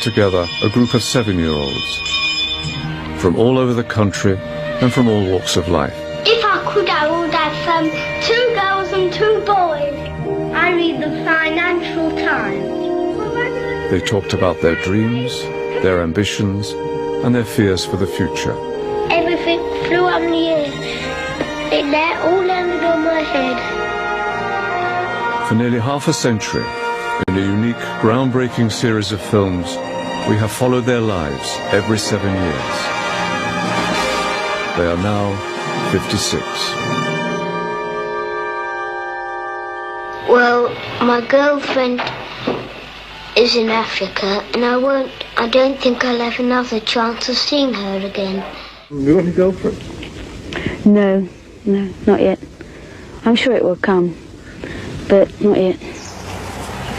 together a group of 7-year-olds from all over the country and from all walks of life. If I could, I would have 2 girls and 2 boys. I read the Financial Times. They talked about their dreams, their ambitions, and their fears for the future. Everything flew on the air. It all landed on my head. For nearly half a century, in a unique, groundbreaking series of films, we have followed their lives every 7 years. They are now 56. Well, my girlfriend is in Africa, and I don't think I'll have another chance of seeing her again. You got a girlfriend? No, not yet. I'm sure it will come, but not yet.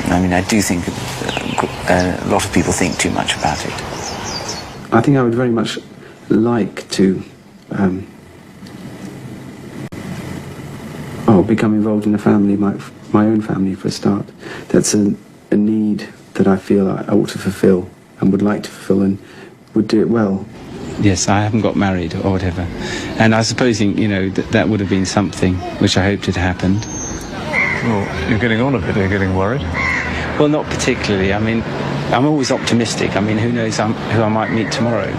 I mean, I do think a lot of people think too much about it. I think I would very much like to become involved in a family, my own family for a start. That's a need that I feel I ought to fulfil and would like to fulfil and would do it well. Yes, I haven't got married or whatever. And I suppose, that would have been something which I hoped had happened. Well, you're getting on a bit. Are you getting worried? Well, not particularly. I mean, I'm always optimistic. I mean, who knows who I might meet tomorrow.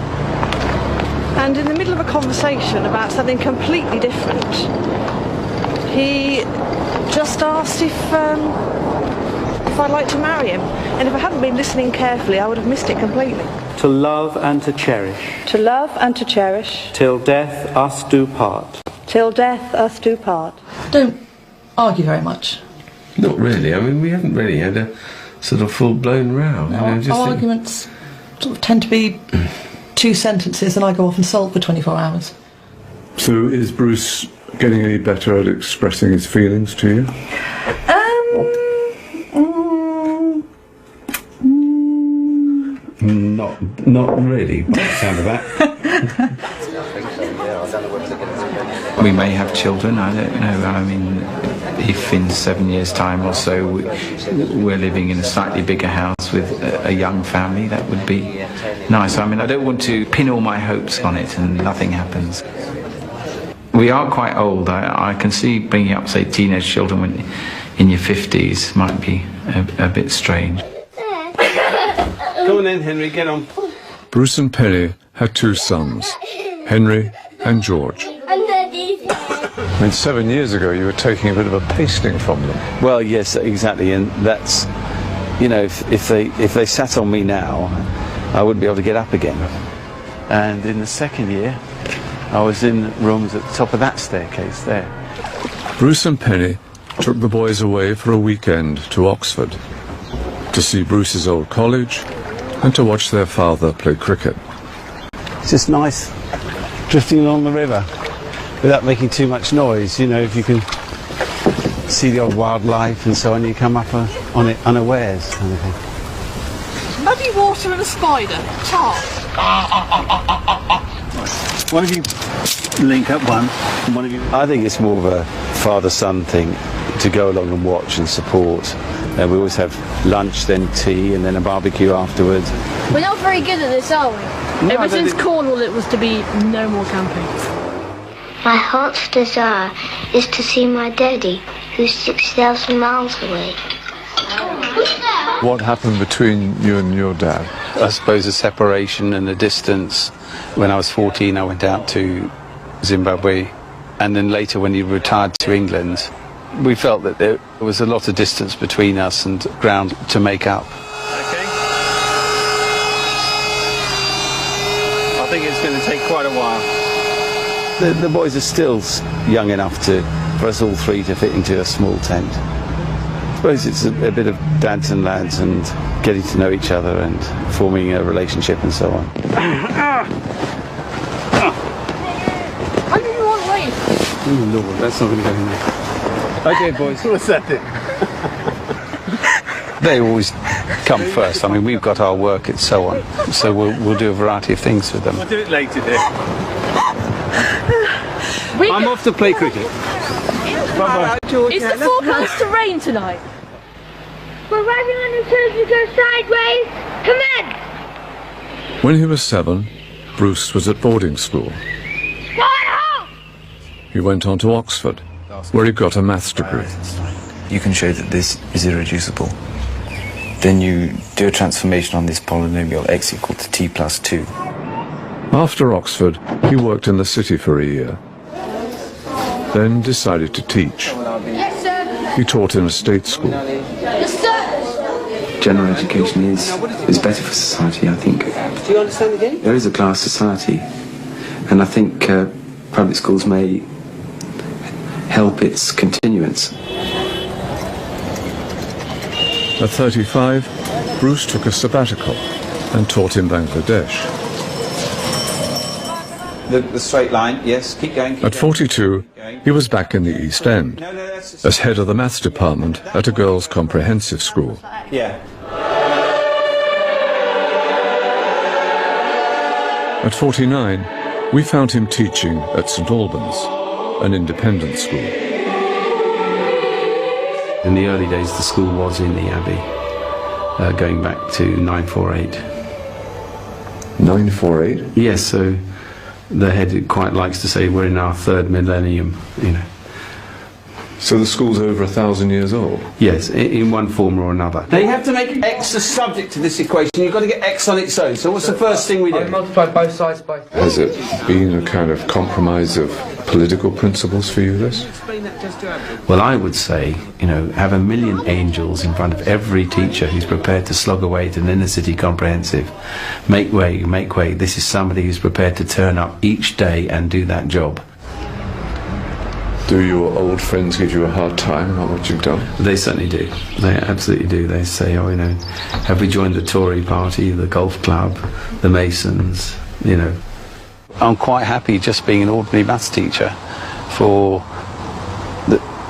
And in the middle of a conversation about something completely different, he just asked if I'd like to marry him. And if I hadn't been listening carefully, I would have missed it completely. To love and to cherish. To love and to cherish. Till death us do part. Till death us do part. Don't argue very much. Not really. I mean, we haven't really had a sort of full-blown row. No, our arguments sort of tend to be 2 sentences, and I go off and sulk for 24 hours. So is Bruce getting any better at expressing his feelings to you? Not really. By the sound of that. We may have children, I don't know. I mean, if in 7 years' time or so we're living in a slightly bigger house with a young family, that would be nice. I mean, I don't want to pin all my hopes on it and nothing happens. We are quite old. I can see bringing up, say, teenage children when in your 50s might be a bit strange. Come on then, Henry, get on. Bruce and Penny had 2 sons, Henry and George. I mean, 7 years ago you were taking a bit of a pasting from them. Well, yes, exactly, and that's, if they sat on me now, I wouldn't be able to get up again. And in the second year, I was in rooms at the top of that staircase there. Bruce and Penny took the boys away for a weekend to Oxford to see Bruce's old college and to watch their father play cricket. It's just nice drifting along the river without making too much noise. If you can see the old wildlife and so on, you come up on it unawares, kind of thing. Muddy water and a spider. Tar. One of you link up one of you... I think it's more of a father-son thing to go along and watch and support. We always have lunch, then tea, and then a barbecue afterwards. We're not very good at this, are we? No, Ever since Cornwall it was to be no more camping. My heart's desire is to see my daddy, who's 6,000 miles away. What happened between you and your dad? I suppose a separation and a distance. When I was 14, I went out to Zimbabwe, and then later when he retired to England, we felt that there was a lot of distance between us and ground to make up. Okay. I think it's going to take quite a while. The boys are still young enough for us all 3 to fit into a small tent. I suppose it's a bit of dads and lads and getting to know each other and forming a relationship and so on. I didn't want to wait. Oh Lord, that's not going to go in there. Okay, boys. What's that then? They always come first. I mean, we've got our work and so on, so we'll do a variety of things with them. We'll do it later, dear. I'm off to play cricket. Bye-bye. Is the forecast to rain tonight? We're riding on the tubes to go sideways. Commence! When he was 7, Bruce was at boarding school. He went on to Oxford, where he got a maths degree. You can show that this is irreducible. Then you do a transformation on this polynomial x equal to t plus 2. After Oxford, he worked in the city for a year, then decided to teach. Yes, sir. He taught in a state school. Yes, sir. General education is better for society, I think. Do you understand the game? There is a class society, and I think public schools may help its continuance. At 35, Bruce took a sabbatical and taught in Bangladesh. The straight line, yes, keep going. At 42, he was back in the East End as head of the maths department at a girls' comprehensive school. Yeah. At 49, we found him teaching at St Albans, an independent school. In the early days, the school was in the Abbey, going back to 948. 948? Yes, so the head quite likes to say we're in our 3rd millennium, you know. So the school's over 1,000 years old? Yes, in one form or another. Now you have to make x the subject to this equation. You've got to get x on its own. So what's the first thing we do? I multiply both sides by 3. Has it been a kind of compromise of political principles for you, this? Well, I would say, you know, have a million angels in front of every teacher who's prepared to slog away to an inner city comprehensive. Make way, make way. This is somebody who's prepared to turn up each day and do that job. Do your old friends give you a hard time about what you've done? They certainly do. They absolutely do. They say, oh, you know, have we joined the Tory party, the golf club, the Masons, you know. I'm quite happy just being an ordinary maths teacher for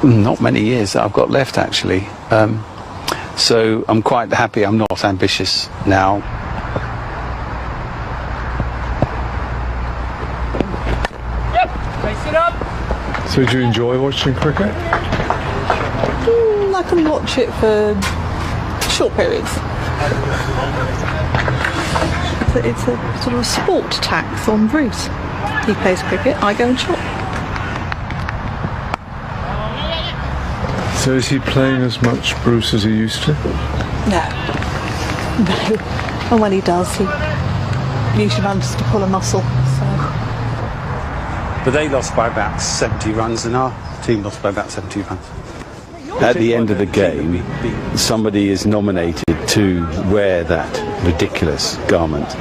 not many years that I've got left, actually. So I'm quite happy. I'm not ambitious now. Yep. Race it up. So do you enjoy watching cricket? I can watch it for short periods. It's a sort of a sport tax on Bruce. He plays cricket, I go and shop. So is he playing as much, Bruce, as he used to? No. No. And when he does, he usually manages to pull a muscle. So. But they lost by about 70 runs and our team lost by about 70 runs. At the end of the game, somebody is nominated to wear that ridiculous garment.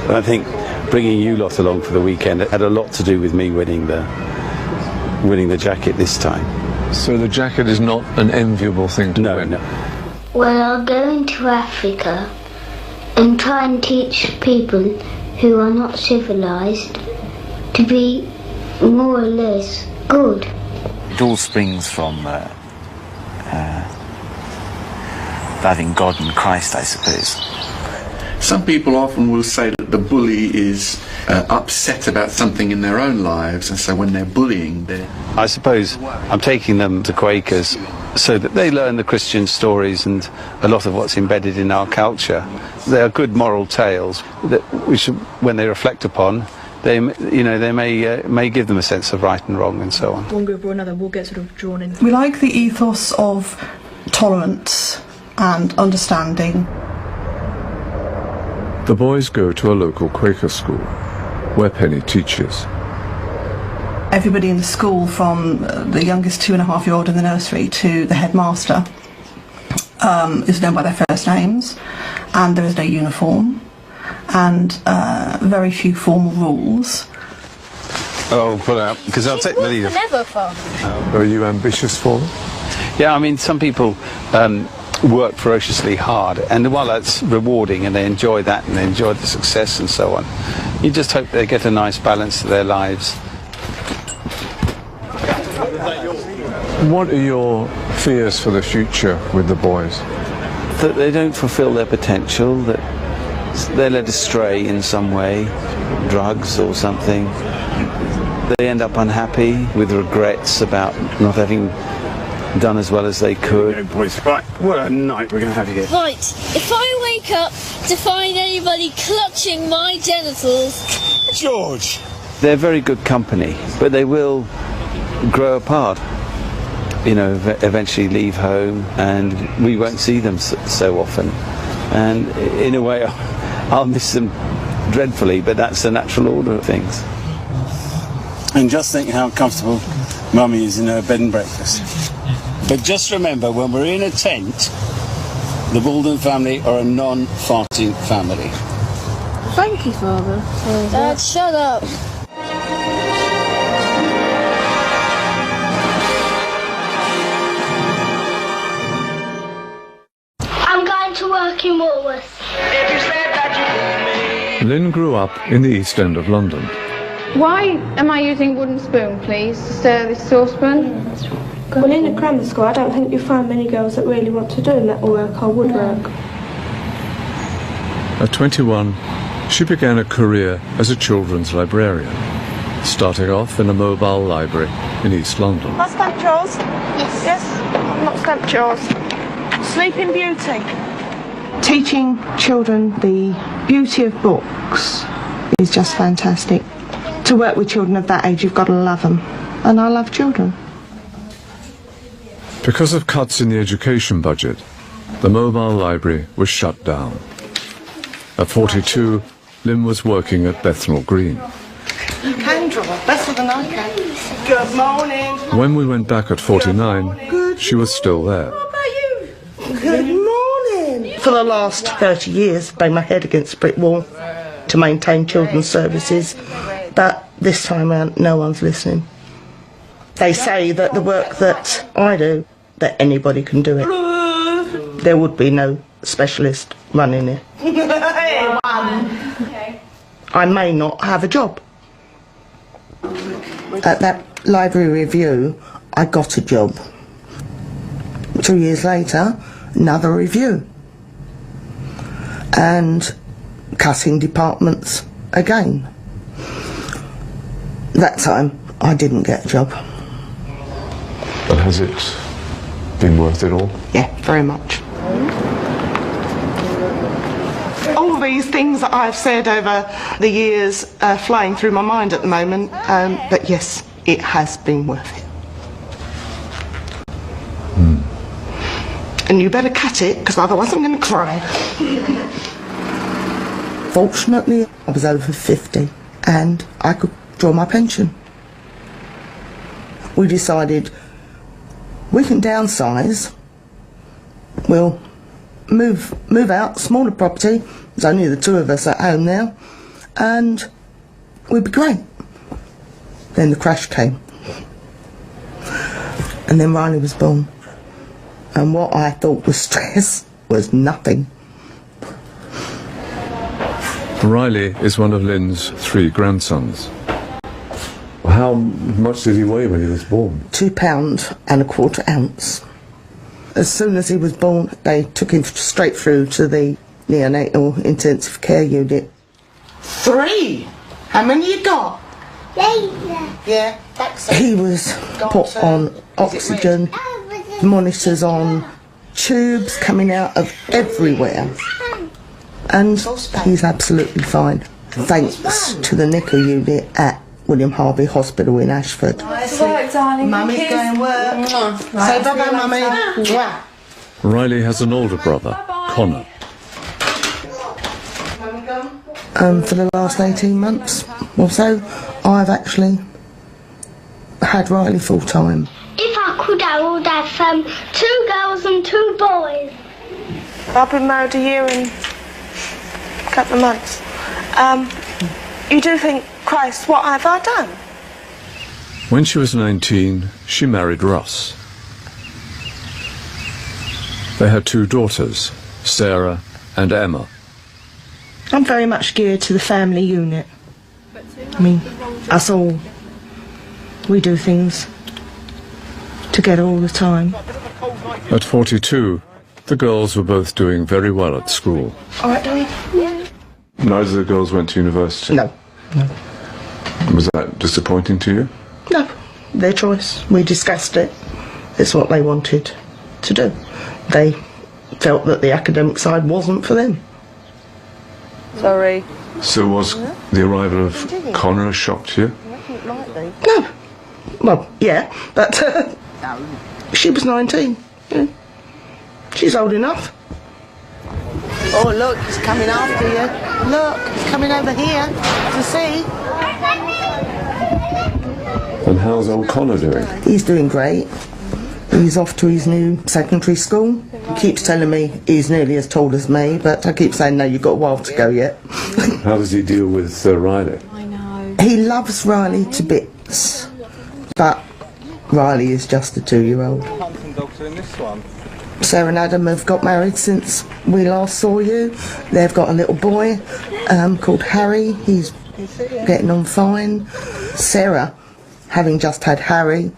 And I think bringing you lot along for the weekend had a lot to do with me winning the jacket this time. So the jacket is not an enviable thing to win? No. Well, I'll go into Africa and try and teach people who are not civilised to be more or less good. It all springs from having God and Christ, I suppose. Some people often will say that the bully is upset about something in their own lives, and so when they're bullying, I suppose I'm taking them to Quakers so that they learn the Christian stories and a lot of what's embedded in our culture. They are good moral tales that we should, when they reflect upon, they may give them a sense of right and wrong and so on. One group or another will get sort of drawn in. We like the ethos of tolerance and understanding. The boys go to a local Quaker school, where Penny teaches. Everybody in the school, from the youngest 2.5-year-old in the nursery to the headmaster, is known by their first names, and there is no uniform, and very few formal rules. Oh, pull out, because I'll take the lead. Never fun. Are you ambitious for them? Yeah, I mean, some people work ferociously hard, and while that's rewarding and they enjoy that and they enjoy the success and so on, you just hope they get a nice balance to their lives. What are your fears for the future with the boys? That they don't fulfill their potential, that they're led astray in some way, drugs or something. They end up unhappy with regrets about not having done as well as they could. Boys, right, what a night we're going to have here. Right, if I wake up to find anybody clutching my genitals. George. They're very good company, but they will grow apart. You know, eventually leave home, and we won't see them so often. And in a way, I'll miss them dreadfully, but that's the natural order of things. And just think how comfortable Mummy is in her bed and breakfast. But just remember, when we're in a tent, the Baldwin family are a non-farting family. Thank you, Father. Dad, shut up. I'm going to work in Woolworths. Lynn grew up in the East End of London. Why am I using wooden spoon, please, to stir this saucepan? Well, in a grammar school, I don't think you'll find many girls that really want to do metal work or woodwork. At 21, she began a career as a children's librarian, starting off in a mobile library in East London. Not stamped yours? Yes. Yes? Not stamped yours. Sleeping Beauty. Teaching children the beauty of books is just fantastic. To work with children of that age, you've got to love them. And I love children. Because of cuts in the education budget, the mobile library was shut down. At 42, Lynn was working at Bethnal Green. You can draw better than I can. Good morning. When we went back at 49, she was still there. Good morning. For the last 30 years, banged my head against a brick wall to maintain children's services, but this time around, no one's listening. They say that the work that I do, that anybody can do it. There would be no specialist running it. I may not have a job. At that library review, I got a job. 2 years later, another review. And cutting departments again. That time, I didn't get a job. But has it been worth it all? Yeah, very much. All these things that I've said over the years are flying through my mind at the moment, but yes, it has been worth it. And you better cut it, because otherwise I'm going to cry. Fortunately, I was over 50 and I could draw my pension. We decided we can downsize, we'll move out, smaller property, there's only the two of us at home now, and we'd be great. Then the crash came. And then Riley was born. And what I thought was stress was nothing. Riley is one of Lynn's 3 grandsons. How much did he weigh when he was born? 2 pounds and a quarter ounce. As soon as he was born, they took him straight through to the neonatal intensive care unit. 3? How many you got? Yeah, he was put on oxygen, monitors on, tubes coming out of everywhere. And he's absolutely fine, thanks to the NICU unit at William Harvey Hospital in Ashford. Nice work, darling. Mummy's going to work. Say bye-bye, Mummy. Riley has an older brother, Connor. For the last 18 months or so, I've actually had Riley full-time. If I could, I would have 2 girls and 2 boys. I've been married a year and a couple of months. You do think, Christ, what have I done? When she was 19, she married Russ. They had 2 daughters, Sarah and Emma. I'm very much geared to the family unit. I mean, us all, we do things together all the time. At 42, the girls were both doing very well at school. All right, darling? Yeah. Neither of the girls went to university? No. Was that disappointing to you? No, their choice. We discussed it. It's what they wanted to do. They felt that the academic side wasn't for them. Sorry. So was the arrival of Connor a shock to you? No. Well, yeah, but she was 19. Yeah. She's old enough. Oh, look, he's coming after you. Look, he's coming over here to see. And how's old Connor doing? He's doing great. He's off to his new secondary school. He keeps telling me he's nearly as tall as me, but I keep saying, no, you've got a while to go yet. How does he deal with Riley? He loves Riley to bits, but Riley is just a 2-year-old. Sarah and Adam have got married since we last saw you. They've got a little boy called Harry. He's getting on fine. Sarah, having just had Harry,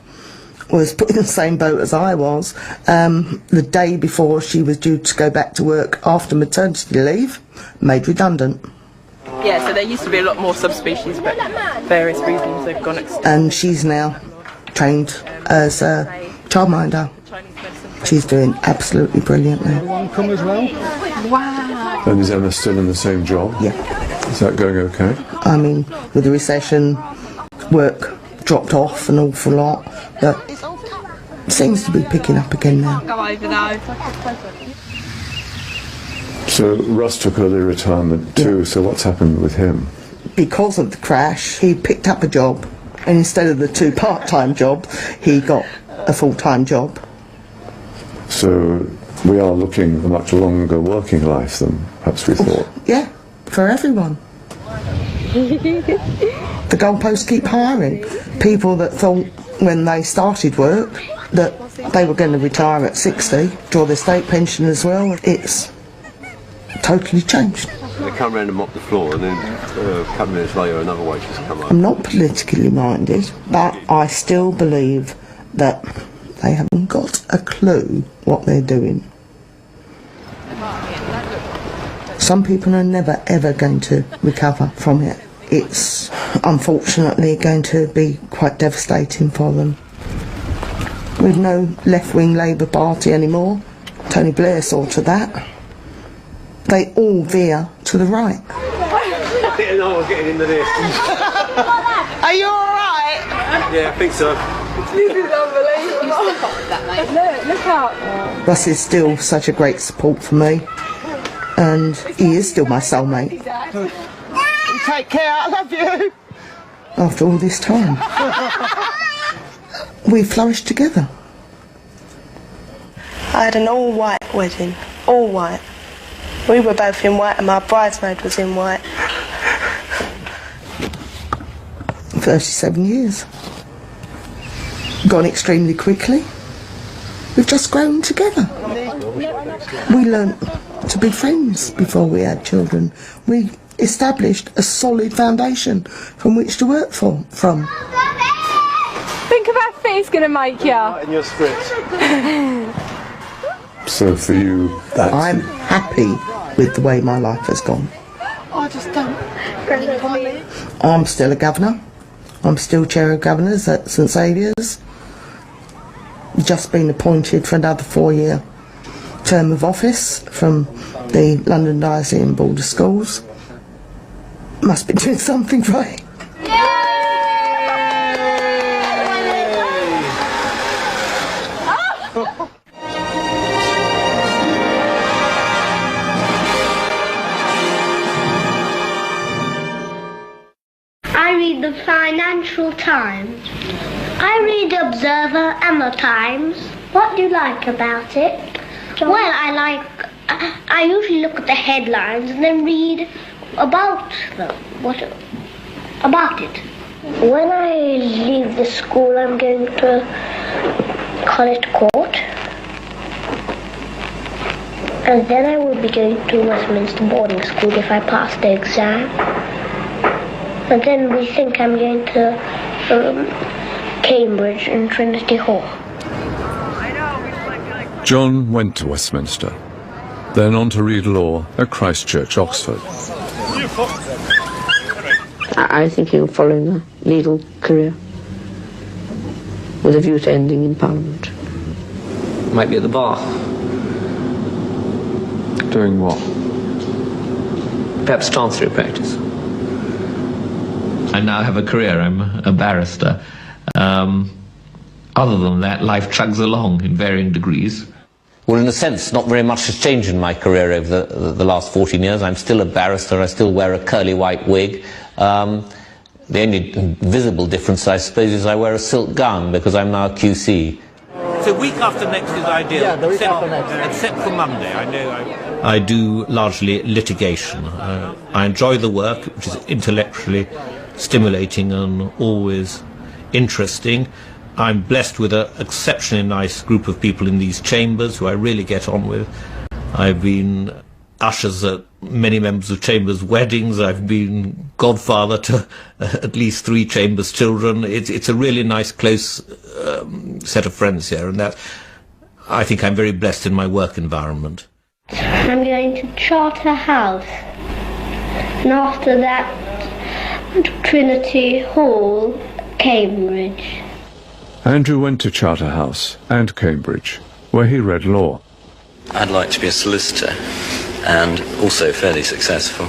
was put in the same boat as I was. The day before she was due to go back to work after maternity leave, made redundant. Yeah, so there used to be a lot more subspecies, but various reasons they've gone extinct. And she's now trained as a childminder. She's doing absolutely brilliantly. One come as well? Wow. And is Emma still in the same job? Yeah. Is that going okay? I mean, with the recession, work dropped off an awful lot, but it seems to be picking up again now. Go over though. So Russ took early retirement too, Yeah. so what's happened with him? Because of the crash, he picked up a job, and instead of the 2 part-time jobs, he got a full-time job. So we are looking at a much longer working life than perhaps we thought. Yeah, for everyone. The goalposts keep hiring. People that thought when they started work that they were going to retire at 60, draw their state pension as well, it's totally changed. They come round and mop the floor, and then a couple of minutes later another waitress come up. I'm not politically minded, but I still believe that they haven't got a clue what they're doing. Some people are never ever going to recover from it. It's unfortunately going to be quite devastating for them. We've no left-wing Labour Party anymore. Tony Blair saw to that. They all veer to the right. I didn't know I was getting into this. Are you alright? Yeah, I think so. This is unbelievable. Look out. Russ is still such a great support for me, and he is still my soulmate. You take care, I love you. After all this time, we flourished together. I had an all-white wedding, all white. We were both in white and my bridesmaid was in white. 37 years. Gone extremely quickly. We've just grown together. We learnt to be friends before we had children. We established a solid foundation from which to work from. Think of how fit it's going to make you. In your script. So for you, that's... I'm happy with the way my life has gone. I just don't. I'm still a governor. I'm still chair of governors at St Saviour's. Just been appointed for another 4-year term of office from the London Diocese and Board of Schools. Must be doing something right. I read the Financial Times. I read the Observer and the Times. What do you like about it? Well, I usually look at the headlines and then read about them. About it. When I leave the school, I'm going to College Court. And then I will be going to Westminster boarding school if I pass the exam. And then we think I'm going to Cambridge and Trinity Hall. John went to Westminster, then on to read law at Christ Church, Oxford. I'm thinking of following a legal career with a view to ending in Parliament. Might be at the bar. Doing what? perhaps chancery practice. I now have a career. I'm a barrister. Other than that, life chugs along in varying degrees. Well, in a sense, not very much has changed in my career over the last 14 years. I'm still a barrister. I still wear a curly white wig. The only visible difference, I suppose, is I wear a silk gown because I'm now a QC. So week after next is ideal, yeah, the week after next. Except for Monday. I do largely litigation. I enjoy the work, which is intellectually stimulating and always interesting. I'm blessed with an exceptionally nice group of people in these chambers who I really get on with. I've been ushers at many members of Chambers' weddings. I've been godfather to at least 3 Chambers children. It's a really nice, close set of friends here, and that I think I'm very blessed in my work environment. I'm going to Charterhouse, and after that, Trinity Hall, Cambridge. Andrew went to Charterhouse and Cambridge, where he read law. I'd like to be a solicitor, and also fairly successful.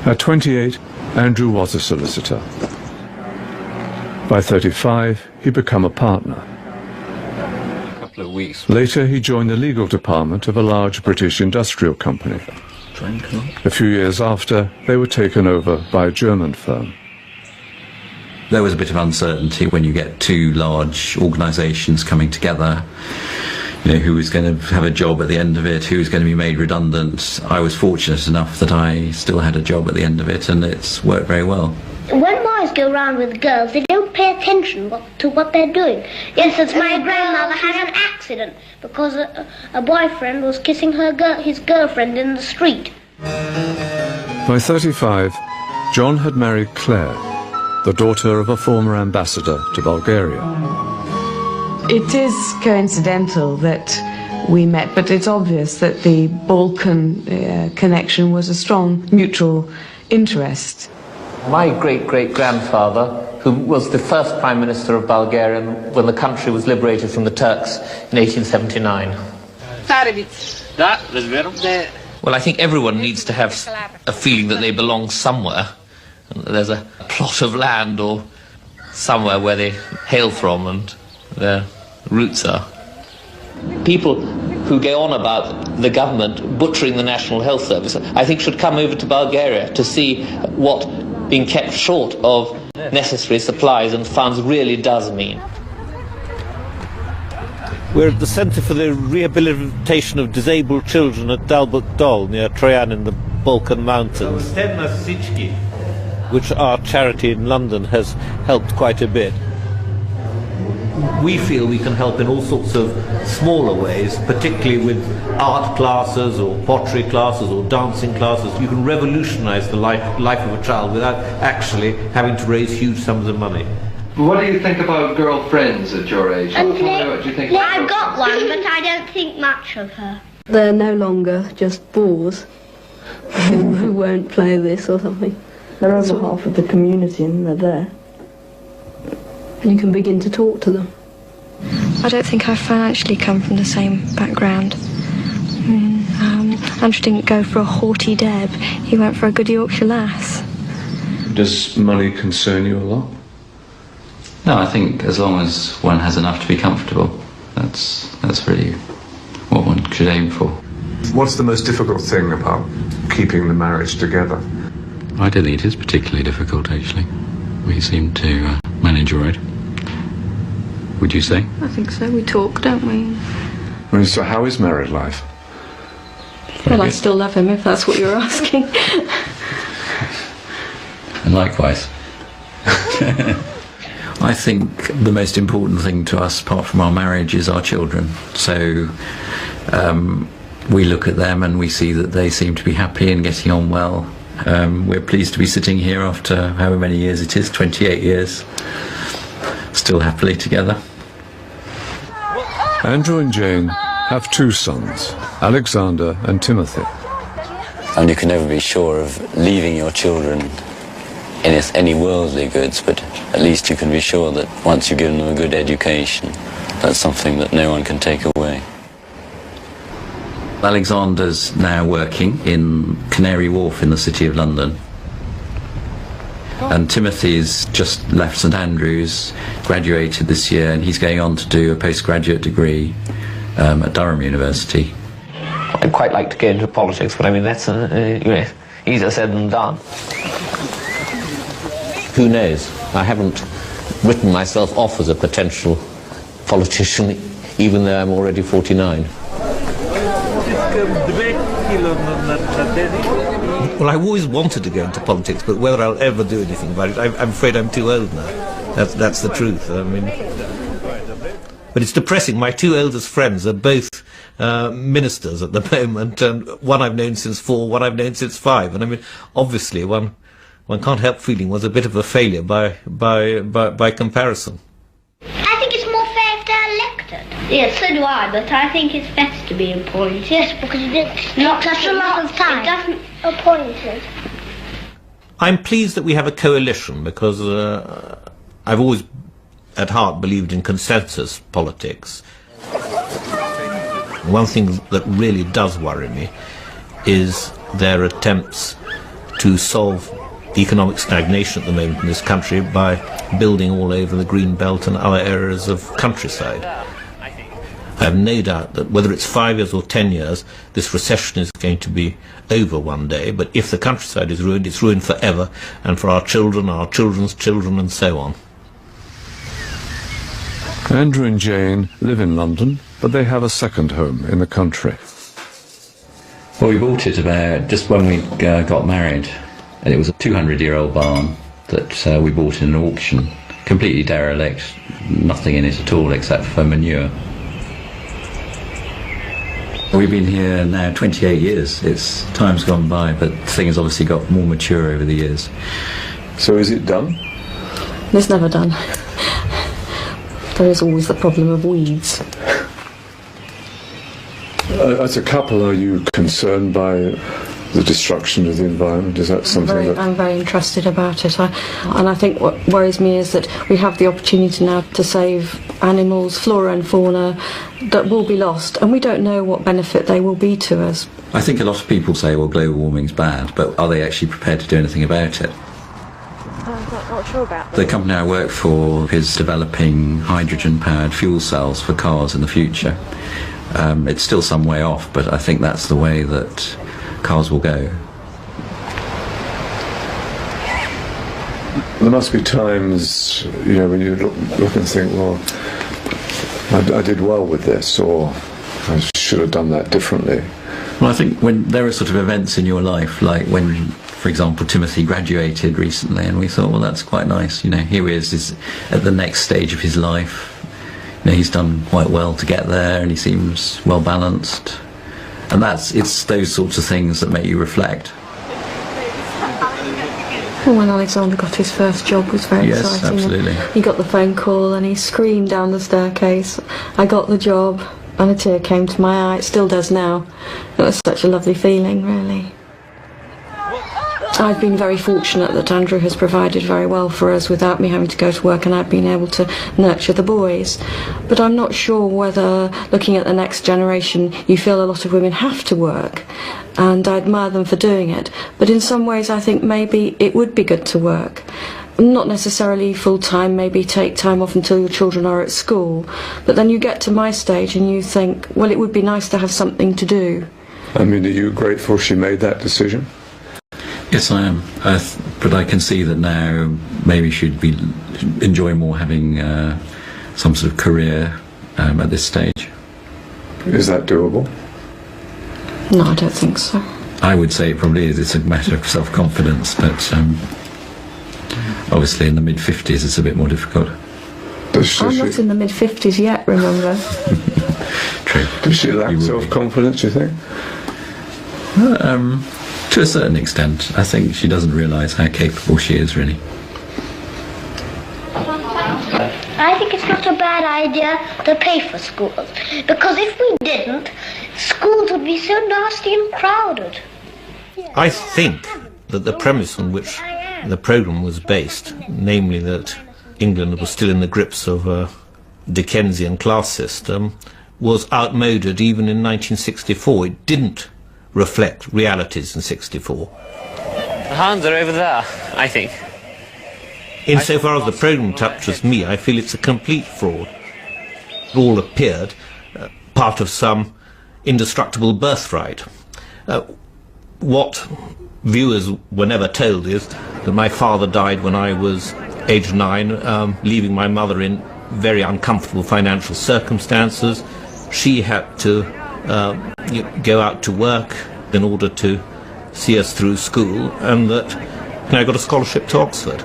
At 28, Andrew was a solicitor. By 35, he became a partner. A couple of weeks. Later, he joined the legal department of a large British industrial company. A few years after, they were taken over by a German firm. There was a bit of uncertainty when you get 2 large organisations coming together. You know, who was going to have a job at the end of it, who was going to be made redundant. I was fortunate enough that I still had a job at the end of it, and it's worked very well. When boys go around with girls, they don't pay attention to what they're doing. Yes, as my grandmother had an accident because a boyfriend was kissing his girlfriend in the street. By 35, John had married Claire, the daughter of a former ambassador to Bulgaria. It is coincidental that we met, but it's obvious that the Balkan connection was a strong mutual interest. My great-great-grandfather, who was the first Prime Minister of Bulgaria when the country was liberated from the Turks in 1879. Well, I think everyone needs to have a feeling that they belong somewhere. There's a plot of land or somewhere where they hail from and their roots are. People who go on about the government butchering the National Health Service, I think should come over to Bulgaria to see what being kept short of necessary supplies and funds really does mean. We're at the Centre for the Rehabilitation of Disabled Children at Dalbuk Dol, near Troyan in the Balkan Mountains, which our charity in London has helped quite a bit. We feel we can help in all sorts of smaller ways, particularly with art classes or pottery classes or dancing classes. You can revolutionise the life of a child without actually having to raise huge sums of money. What do you think about girlfriends at your age? Tell me what you think. I've got one, but I don't think much of her. They're no longer just bores who won't play this or something. They're over half of the community and they're there. And you can begin to talk to them. I don't think I financially come from the same background. Andrew didn't go for a haughty Deb, he went for a good Yorkshire lass. Does money concern you a lot? No, I think as long as one has enough to be comfortable, that's really what one should aim for. What's the most difficult thing about keeping the marriage together? I don't think it is particularly difficult, actually. We seem to manage all right. Would you say? I think so, we talk, don't we? So how is married life? Well, I still love him, if that's what you're asking. And likewise. I think the most important thing to us, apart from our marriage, is our children. So we look at them and we see that they seem to be happy and getting on well. We're pleased to be sitting here after however many years it is, 28 years, still happily together. Andrew and Jane have 2 sons, Alexander and Timothy. And you can never be sure of leaving your children in any worldly goods, but at least you can be sure that once you've given them a good education, that's something that no one can take away. Alexander's now working in Canary Wharf in the City of London. And Timothy's just left St Andrews, graduated this year, and he's going on to do a postgraduate degree at Durham University. I'd quite like to get into politics, but I mean, that's easier said than done. Who knows? I haven't written myself off as a potential politician, even though I'm already 49. Well, I've always wanted to go into politics, but whether I'll ever do anything about it, I'm afraid I'm too old now. That's the truth. I mean, but it's depressing. My two oldest friends are both ministers at the moment, and one I've known since 4, one I've known since 5. And I mean, obviously, one can't help feeling was a bit of a failure by comparison. I think it's more fair if they're elected. Yes, so do I, but I think it's better to be appointed. Yes, because it's not such a lot of time. It doesn't appointed. I'm pleased that we have a coalition, because I've always at heart believed in consensus politics. One thing that really does worry me is their attempts to solve the economic stagnation at the moment in this country by building all over the green belt and other areas of countryside. I have no doubt that whether it's 5 years or 10 years, this recession is going to be over one day, but if the countryside is ruined, it's ruined forever, and for our children, our children's children, and so on. Andrew and Jane live in London, but they have a second home in the country. Well, we bought it about just when we got married, and it was a 200-year-old barn that we bought in an auction, completely derelict, nothing in it at all except for manure. We've been here now 28 years. Time's gone by, but the thing has obviously got more mature over the years. So is it done? It's never done. There is always the problem of weeds. As a couple, are you concerned by the destruction of the environment? Is that something I'm very interested about it. And I think what worries me is that we have the opportunity now to save animals, flora and fauna, that will be lost, and we don't know what benefit they will be to us. I think a lot of people say, well, global warming's bad, but are they actually prepared to do anything about it? I'm not sure about that. The company I work for is developing hydrogen-powered fuel cells for cars in the future. It's still some way off, but I think that's the way that cars will go. There must be times, when you look and think, well, I did well with this, or I should have done that differently. Well, I think when there are sort of events in your life, like when, for example, Timothy graduated recently, and we thought, well, that's quite nice. Here he is at the next stage of his life. He's done quite well to get there, and he seems well balanced. And it's those sorts of things that make you reflect. Well, when Alexander got his first job, it was very exciting. Yes, absolutely. He got the phone call and he screamed down the staircase, "I got the job," and a tear came to my eye. It still does now. It was such a lovely feeling, really. I've been very fortunate that Andrew has provided very well for us without me having to go to work, and I've been able to nurture the boys. But I'm not sure whether, looking at the next generation, you feel a lot of women have to work, and I admire them for doing it. But in some ways I think maybe it would be good to work. Not necessarily full-time, maybe take time off until your children are at school. But then you get to my stage and you think, well, it would be nice to have something to do. I mean, are you grateful she made that decision? Yes, I am. But I can see that now maybe she'd be enjoying more having some sort of career at this stage. Is that doable? No, I don't think so. I would say it probably is. It's a matter of self-confidence, but obviously in the mid-50s it's a bit more difficult. I'm not in the mid-50s yet, remember. True. Does she lack self-confidence, do you think? To a certain extent. I think she doesn't realise how capable she is, really. I think it's not a bad idea to pay for schools, because if we didn't, schools would be so nasty and crowded. I think that the premise on which the programme was based, namely that England was still in the grips of a Dickensian class system, was outmoded even in 1964. It didn't reflect realities in 64. The hounds are over there, I think. Insofar as the programme touches me, I feel it's a complete fraud. It all appeared part of some indestructible birthright. What viewers were never told is that my father died when I was age 9, leaving my mother in very uncomfortable financial circumstances. She had to go out to work in order to see us through school, and that I got a scholarship to Oxford.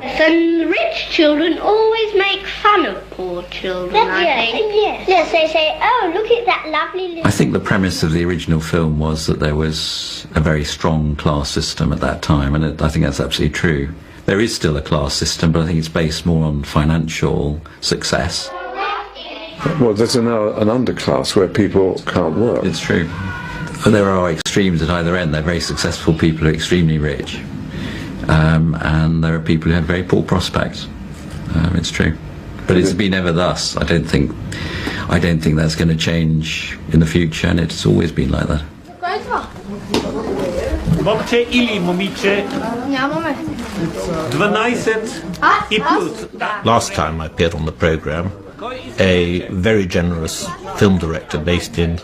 And rich children always make fun of poor children, I think. Yes, they say, oh, look at that lovely little... I think the premise of the original film was that there was a very strong class system at that time, and I think that's absolutely true. There is still a class system, but I think it's based more on financial success. Well, there's now an underclass where people can't work. It's true. There are extremes at either end. There are very successful people who are extremely rich. And there are people who have very poor prospects. It's true, but it's been ever thus. I don't think that's going to change in the future, and it's always been like that. Last time I appeared on the programme, a very generous film director based in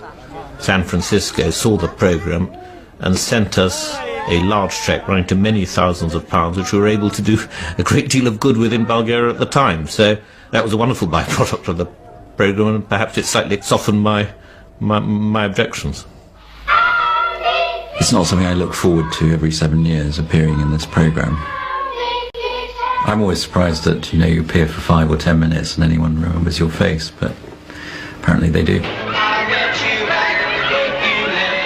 San Francisco saw the programme and sent us a large cheque running to many thousands of pounds, which we were able to do a great deal of good with in Bulgaria at the time. So that was a wonderful byproduct of the programme, and perhaps it slightly softened my objections. It's not something I look forward to every 7 years, appearing in this programme. I'm always surprised that, you appear for 5 or 10 minutes and anyone remembers your face, but apparently they do.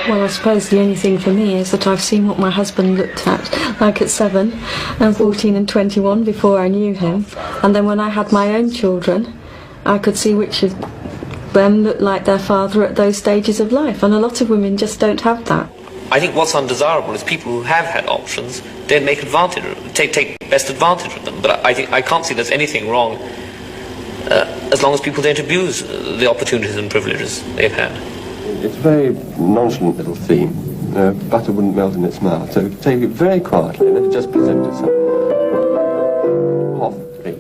Well, I suppose the only thing for me is that I've seen what my husband looked at, like at 7 and 14 and 21 before I knew him. And then when I had my own children, I could see which of them looked like their father at those stages of life. And a lot of women just don't have that. I think what's undesirable is people who have had options don't take best advantage of them. But I can't see there's anything wrong as long as people don't abuse the opportunities and privileges they've had. It's a very nonchalant little theme. Butter wouldn't melt in its mouth, so take it very quietly and let it just present itself. Off, 3.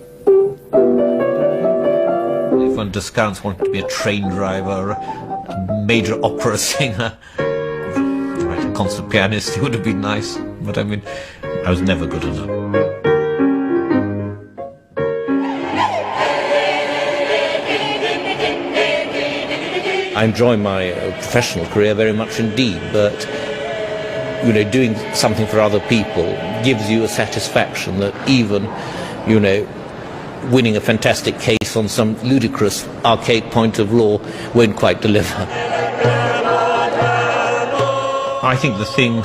If one discounts wanting to be a train driver, a major opera singer, a concert pianist, it would have been nice, but I mean, I was never good enough. I enjoy my professional career very much indeed, but doing something for other people gives you a satisfaction that even winning a fantastic case on some ludicrous archaic point of law won't quite deliver. I think the thing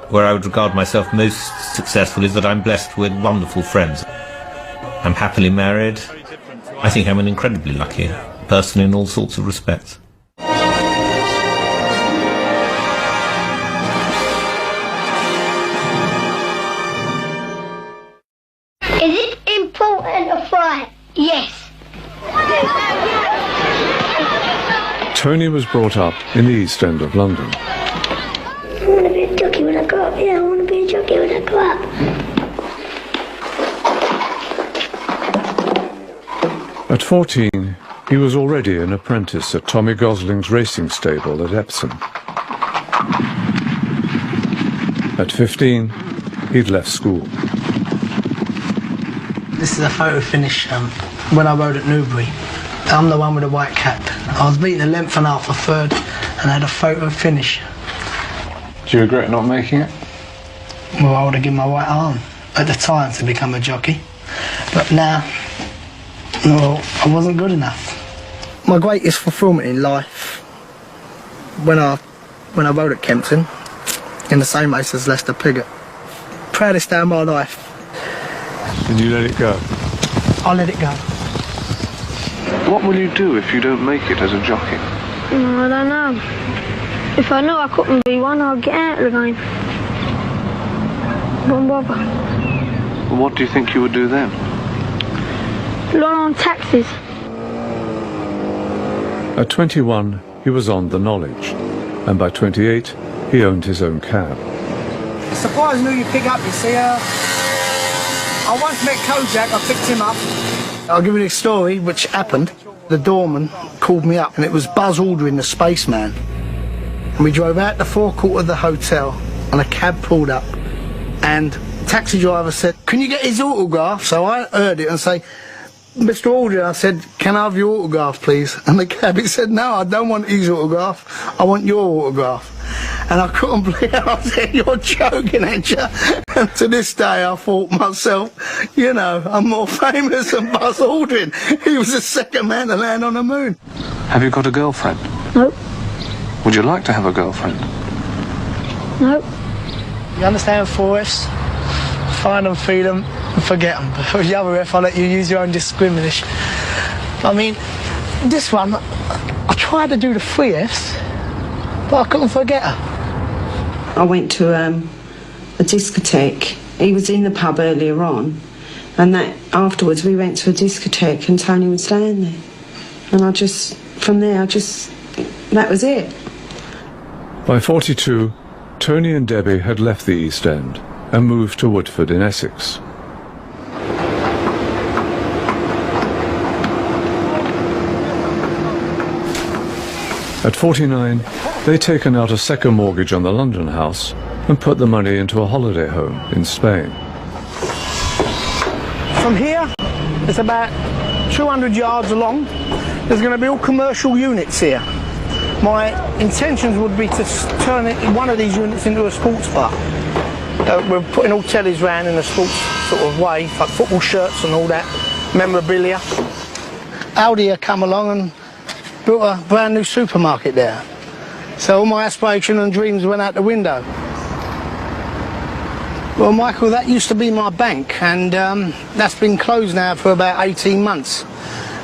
where I would regard myself most successful is that I'm blessed with wonderful friends. I'm happily married. I think I'm an incredibly lucky person in all sorts of respects. Is it important to fight? Yes. Tony was brought up in the East End of London. I want to be a jockey when I grow up. Yeah, I want to be a jockey when I grow up. At 14, he was already an apprentice at Tommy Gosling's racing stable at Epsom. At 15, he'd left school. This is a photo finish when I rode at Newbury. I'm the one with the white cap. I was beaten a length and a half a third and I had a photo finish. Do you regret not making it? Well, I would have given my right arm at the time to become a jockey. But now, no, I wasn't good enough. My greatest fulfilment in life, when I rode at Kempton, in the same race as Lester Piggott. Proudest day of my life. And you let it go? I let it go. What will you do if you don't make it as a jockey? I don't know. If I knew I couldn't be one, I'd get out of the game. Won't bother. Well, what do you think you would do then? Loan on taxes. At 21, he was on the knowledge, and by 28, he owned his own cab. It's surprising who you pick up, you see. I once met Kojak, I picked him up. I'll give you a story which happened. The doorman called me up, and it was Buzz Aldrin, the spaceman. And we drove out the forecourt of the hotel, and a cab pulled up, and the taxi driver said, "Can you get his autograph?" So I heard it and say, "Mr. Aldrin," I said, "can I have your autograph, please?" And the cabbie said, "No, I don't want his autograph, I want your autograph." And I couldn't believe it. I said, "You're joking, ain't you?" And to this day I thought myself, you know, I'm more famous than Buzz Aldrin. He was the second man to land on the moon. Have you got a girlfriend? Nope. Would you like to have a girlfriend? Nope. You understand 4Fs? Find them, feed them, and forget them. But for the other F, I'll let you use your own discrimination. I mean, this one, I tried to do the 3Fs, but I couldn't forget her. I went to a discotheque. He was in the pub earlier on, and that afterwards we went to a discotheque and Tony was staying there. And from there, that was it. By 42, Tony and Debbie had left the East End and moved to Woodford in Essex. At 49, they'd taken out a second mortgage on the London house and put the money into a holiday home in Spain. From here, it's about 200 yards along. There's going to be all commercial units here. My intentions would be to turn one of these units into a sports bar. We're putting all tellies round in a sports sort of way, like football shirts and all that, memorabilia. Aldi have come along and built a brand new supermarket there. So all my aspirations and dreams went out the window. Well, Michael, that used to be my bank, and that's been closed now for about 18 months.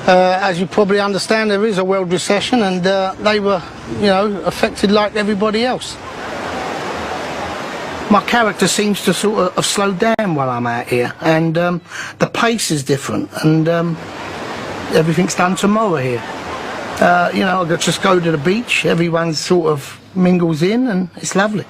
As you probably understand, there is a world recession, and they were, you know, affected like everybody else. My character seems to sort of have slowed down while I'm out here, and the pace is different, and everything's done tomorrow here. You know, I just go to the beach, everyone sort of mingles in, and it's lovely.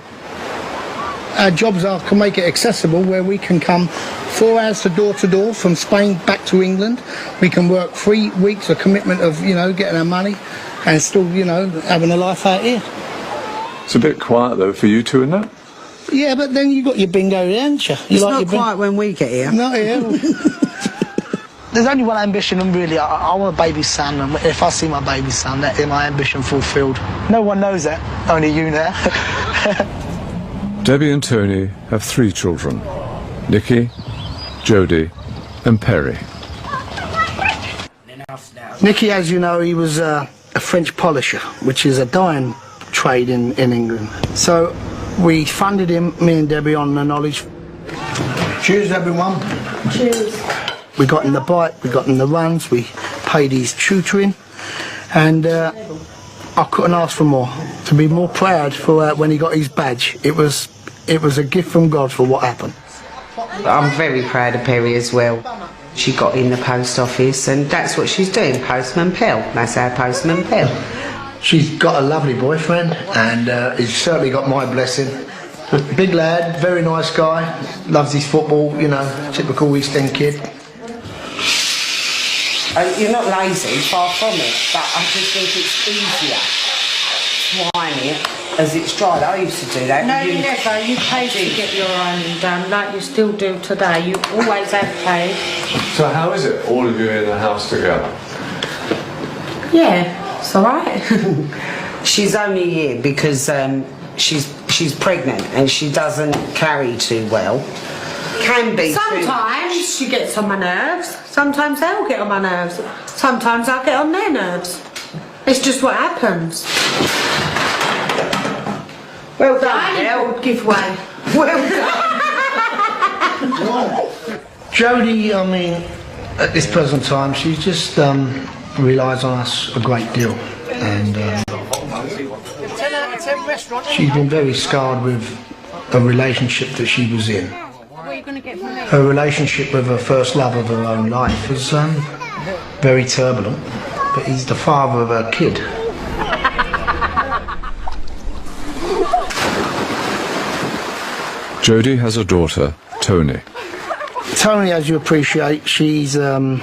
Our jobs can make it accessible, where we can come 4 hours to door from Spain back to England. We can work 3 weeks of commitment of, you know, getting our money and still, you know, having a life out here. It's a bit quiet though for you two, isn't it? Yeah, but then you got your bingo there, haven't you? It's like not quiet when we get here. Not here. There's only one ambition, and really, I want a baby son, and if I see my baby son, that is my ambition fulfilled. No one knows that, only you now. Debbie and Tony have 3 children, Nicky, Jodie and Perry. Nicky, as you know, he was a French polisher, which is a dying trade in England. So we funded him, me and Debbie, on the knowledge. Cheers, everyone. Cheers. We got him the bike, we got him the runs, we paid his tutoring, and I couldn't ask for more. To be more proud for when he got his badge. It was a gift from God for what happened. I'm very proud of Perry as well. She got in the post office, and that's what she's doing, Postman Pell. That's our Postman Pell. She's got a lovely boyfriend, and he's certainly got my blessing. Big lad, very nice guy, loves his football, you know, typical East End kid. You're not lazy, far from it, but I just think it's easier twining it as it's dried. I used to do that. No, you never. You paid to get your ironing done, like you still do today. You always have paid. So how is it, all of you in the house together? Yeah, it's all right. She's only here because she's pregnant and she doesn't carry too well. Can be. Sometimes she gets on my nerves. Sometimes they'll get on my nerves. Sometimes I get on their nerves. It's just what happens. Well done, Del. Give way. Well done. Jodie, I mean, at this present time, she just relies on us a great deal, and she's been very scarred with a relationship that she was in. Her relationship with her first love of her own life was very turbulent. but he's the father of her kid. Jodie has a daughter, Tony. Tony, as you appreciate, she's living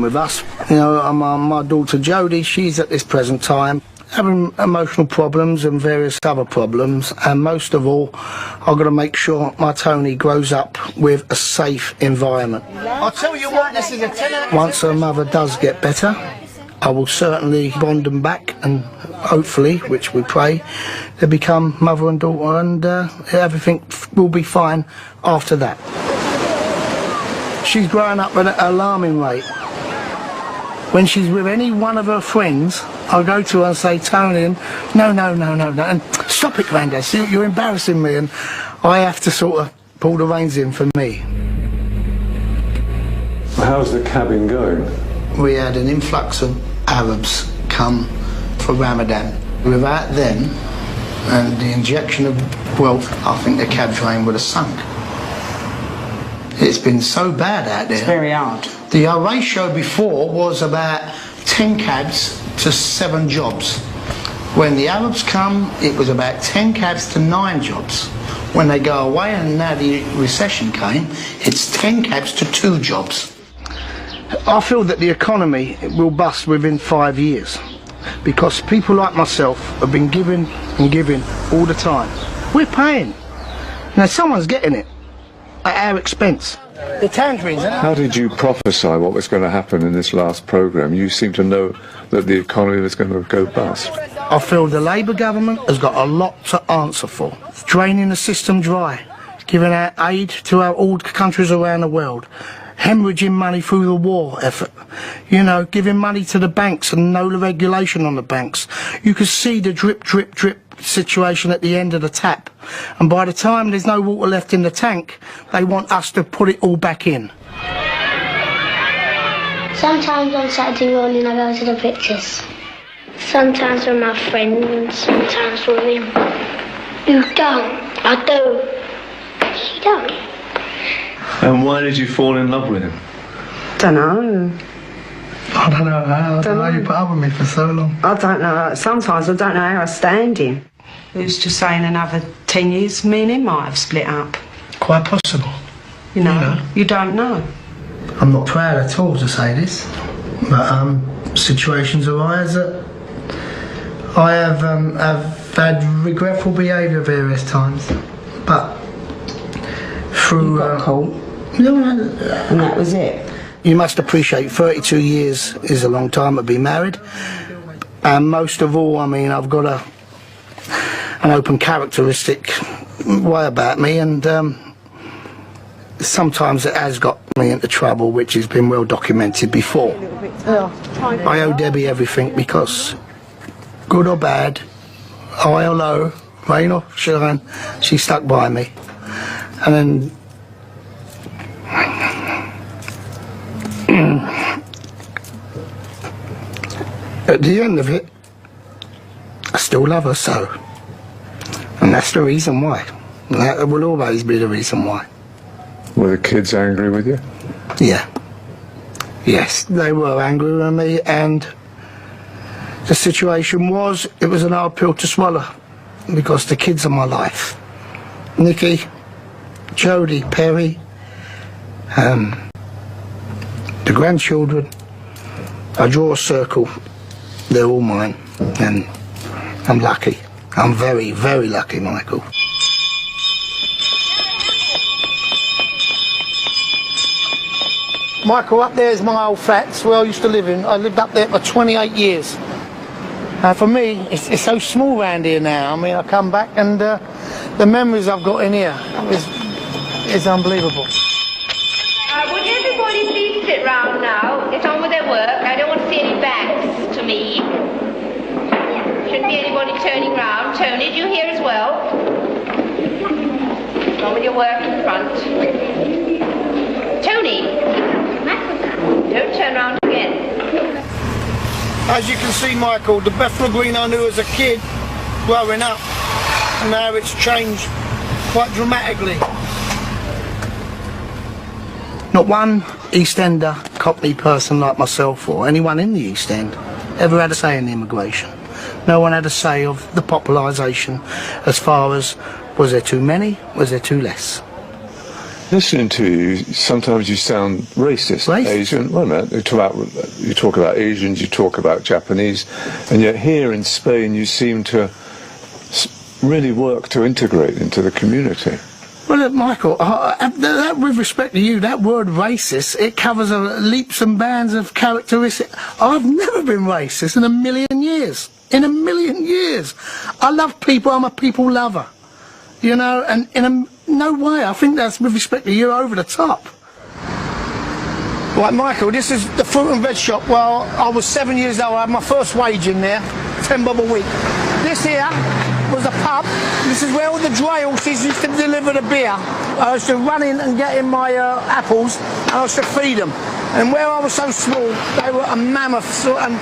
with us. You know, my daughter Jodie, she's at this present time having emotional problems and various other problems, and most of all, I've got to make sure my Tony grows up with a safe environment. I'll tell you what, this is a 10. Once her mother does get better, I will certainly bond them back, and hopefully, which we pray, they become mother and daughter, and everything will be fine after that. She's growing up at an alarming rate. When she's with any one of her friends, I'll go to her and say, Tony, no, and stop it, Grandad, you're embarrassing me, and I have to sort of pull the reins in for me. How's the cabin going? We had an influx of Arabs come for Ramadan. Without them and the injection of wealth, I think the cab train would have sunk. It's been so bad out there. It's very hard. The ratio before was about 10 cabs to 7 jobs. When the Arabs come, it was about 10 cabs to 9 jobs. When they go away and now the recession came, it's 10 cabs to 2 jobs. I feel that the economy will bust within 5 years because people like myself have been giving and giving all the time. We're paying. Now someone's getting it at our expense. The tangerines. How did you prophesy what was going to happen in this last programme? You seem to know that the economy was going to go bust. I feel the Labour government has got a lot to answer for. Draining the system dry, giving out aid to all countries around the world, hemorrhaging money through the war effort, you know, giving money to the banks and no regulation on the banks. You can see the drip, drip, drip situation at the end of the tap, and by the time there's no water left in the tank, they want us to put it all back in. Sometimes on Saturday morning I go to the pictures. Sometimes with my friends, sometimes with him. You don't. I do. You don't. And why did you fall in love with him? Don't know. I don't know how. I don't know. You put up with me for so long. I don't know. Sometimes I don't know how I stand him. Who's to say in another 10 years me and him might have split up? Quite possible. You know, you don't know. I'm not proud at all to say this, but situations arise that I have had regretful behaviour various times, but through and that was it. You must appreciate 32 years is a long time to be married, and most of all, I mean, I've got an open characteristic way about me, and sometimes it has got me into trouble, which has been well documented before. I owe Debbie everything because, good or bad, high or low, rain or shine, she stuck by me. And then at the end of it, I still love her so. And that's the reason why. And that will always be the reason why. Were the kids angry with you? Yeah. Yes, they were angry with me, and the situation was, it was an hard pill to swallow, because the kids are my life. Nikki, Jodie, Perry, the grandchildren, I draw a circle, they're all mine, and I'm lucky. I'm very, very lucky, Michael. Michael, up there is my old flats where I used to live in. I lived up there for 28 years. For me, it's so small round here now. I mean, I come back and the memories I've got in here is unbelievable. Would everybody please sit round now, get on with their work? I don't want to see any backs to me. Shouldn't be anybody turning round. Tony, do you hear as well? Get on with your work in front. Tony, don't turn round again. As you can see, Michael, the Bethnal Green I knew as a kid growing up, now it's changed quite dramatically. Not one East Ender Cockney person like myself or anyone in the East End ever had a say in immigration. No one had a say of the popularisation as far as was there too many, was there too less. Listening to you, sometimes you sound racist. Asian. Wait a minute. You talk about Asians, you talk about Japanese, and yet here in Spain you seem to really work to integrate into the community. Well, look, Michael, that, with respect to you, that word racist, it covers leaps and bounds of characteristics. I've never been racist in a million years. In a million years. I love people, I'm a people lover. You know, and in no way, I think that's, with respect to you, over the top. Right, Michael, this is the fruit and veg shop. Well, I was 7 years old, I had my first wage in there, 10 bob a week. This here was a pub. This is where all the dray horses used to deliver the beer. I used to run in and get in my apples, and I used to feed them. And where I was so small, they were a mammoth, and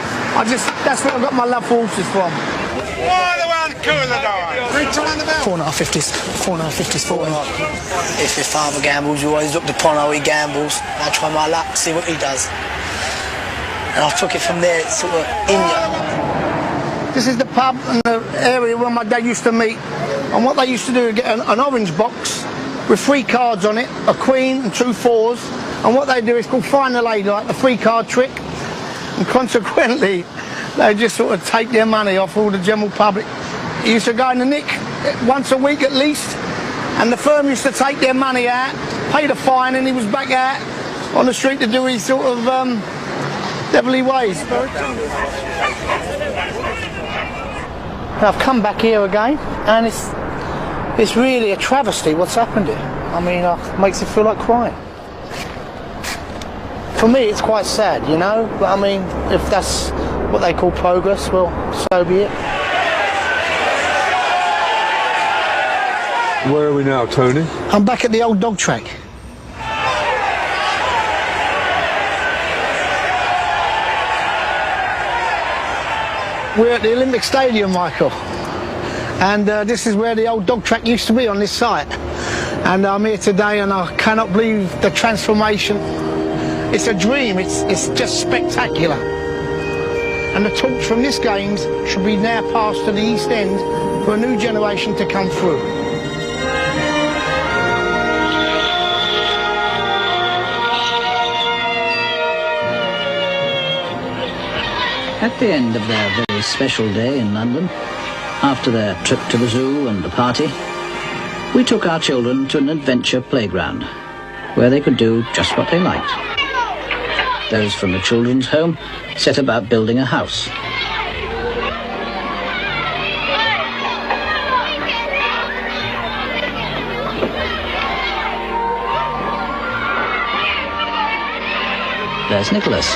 that's where I got my love for horses from. $4.50s, 40. If your father gambles, you always looked upon how he gambles. I try my luck, see what he does. And I took it from there, it's sort of in you. This is the pub and the area where my dad used to meet. And what they used to do is get an orange box with 3 cards on it, a queen and 2 fours. And what they do is called find the lady, like the 3-card trick. And consequently, they just sort of take their money off all the general public. He used to go in the nick once a week at least, and the firm used to take their money out, pay the fine, and he was back out on the street to do his sort of devilly ways. Now I've come back here again, and it's really a travesty what's happened here. I mean, it makes it feel like crying. For me, it's quite sad, you know, but I mean, if that's what they call progress, well, so be it. Where are we now, Tony? I'm back at the old dog track. We're at the Olympic Stadium, Michael. And this is where the old dog track used to be on this site. And I'm here today and I cannot believe the transformation. It's a dream, it's just spectacular. And the torch from this games should be now passed to the East End for a new generation to come through. At the end of their very special day in London, after their trip to the zoo and the party, we took our children to an adventure playground, where they could do just what they liked. Those from the children's home set about building a house. There's Nicholas.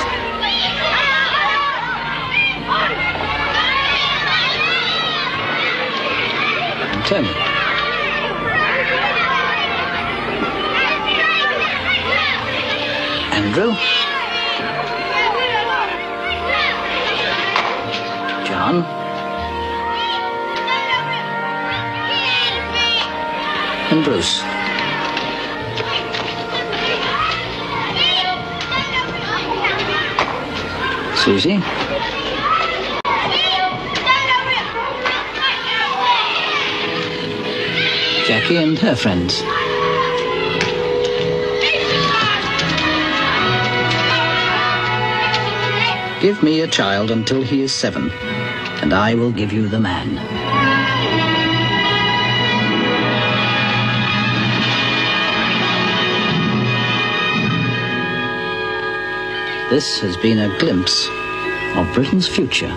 And Tony. Andrew. John. And Bruce. Susie. Jackie and her friends. Give me a child until he is 7, and I will give you the man. This has been a glimpse of Britain's future.